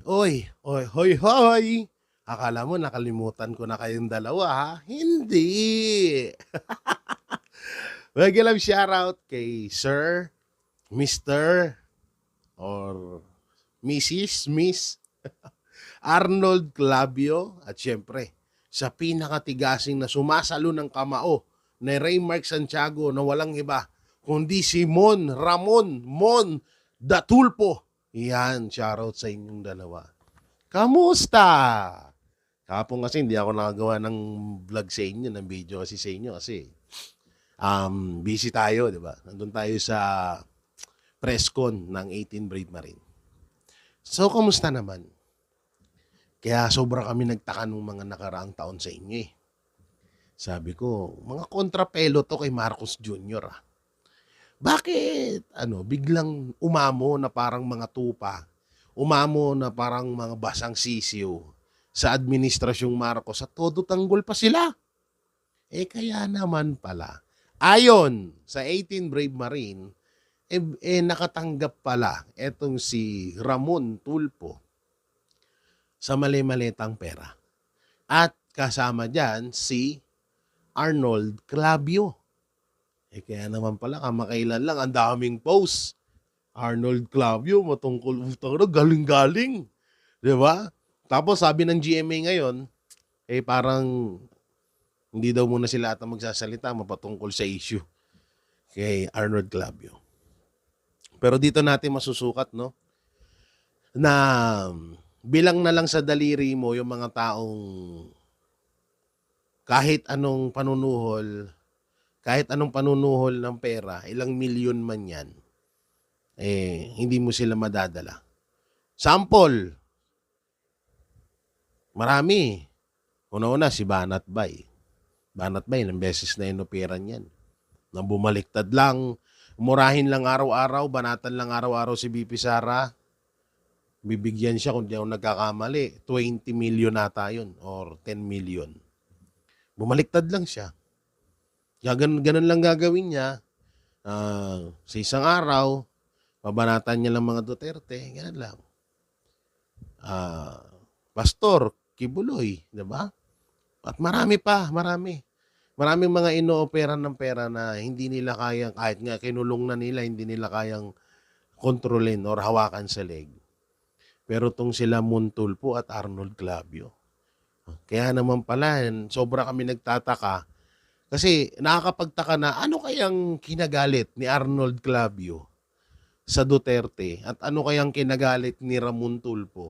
Oy, hoy, hoy! Akala mo nakalimutan ko na kayong dalawa, ha? Hindi! Mega love shoutout kay Sir, Mr. or Miss Arnold Clavio at syempre sa pinakatigasing na sumasalo ng kamao na Raymark Santiago na walang iba kundi si Ramon Datulpo. Yan, shoutout sa inyong dalawa. Kamusta? Kahapon kasi hindi ako nakagawa ng vlog sa inyo, ng video kasi sa inyo kasi busy tayo, di ba? Nandun tayo sa press con ng 18 Brave Marine. So, kamusta naman? Kaya sobra kami nagtaka nung mga nakaraang taon sa inyo eh. Sabi ko, mga kontrapelo to kay Marcos Jr. ah. Bakit? Biglang umamo na parang mga tupa. Umamo na parang mga basang sisiw sa administrasyong Marcos at todo tanggol pa sila. Kaya naman pala, ayon sa 18 Brave Marine, nakatanggap pala etong si Ramon Tulpo sa mali-malitang pera. At kasama dyan si Arnold Clavio. Kaya naman pala, kamakailan lang, ang daming post. Arnold Clavio, matungkol utang na, galing-galing. Di ba? Tapos sabi ng GMA ngayon, parang hindi daw muna sila ata magsasalita mapatungkol sa issue kay Arnold Clavio. Pero dito natin masusukat, no? Na bilang na lang sa daliri mo yung mga taong kahit anong panunuhol ng pera, ilang milyon man yan, hindi mo sila madadala. Sample, marami. Una-una si Banat Bay. Banat Bay, ilang beses na inoperan yan. Nang bumaliktad lang, murahin lang araw-araw, banatan lang araw-araw si BP Sara, bibigyan siya kung di ako nagkakamali, 20 million nata yun or 10 million. Bumaliktad lang siya. Kaya ganun lang gagawin niya. Sa isang araw, pabanatan niya lang mga Duterte, ganun lang. Pastor, Kibuloy, di ba? At marami pa, marami. Maraming mga inooperan ng pera na hindi nila kayang, kahit nga kinulong na nila, hindi nila kayang kontrolin or hawakan sa leg. Pero tong sila Montulpo at Arnold Clavio. Kaya naman pala, sobra kami nagtataka. Kasi nakakapagtaka na ano kayang kinagalit ni Arnold Clavio sa Duterte at ano kayang kinagalit ni Ramon Tulfo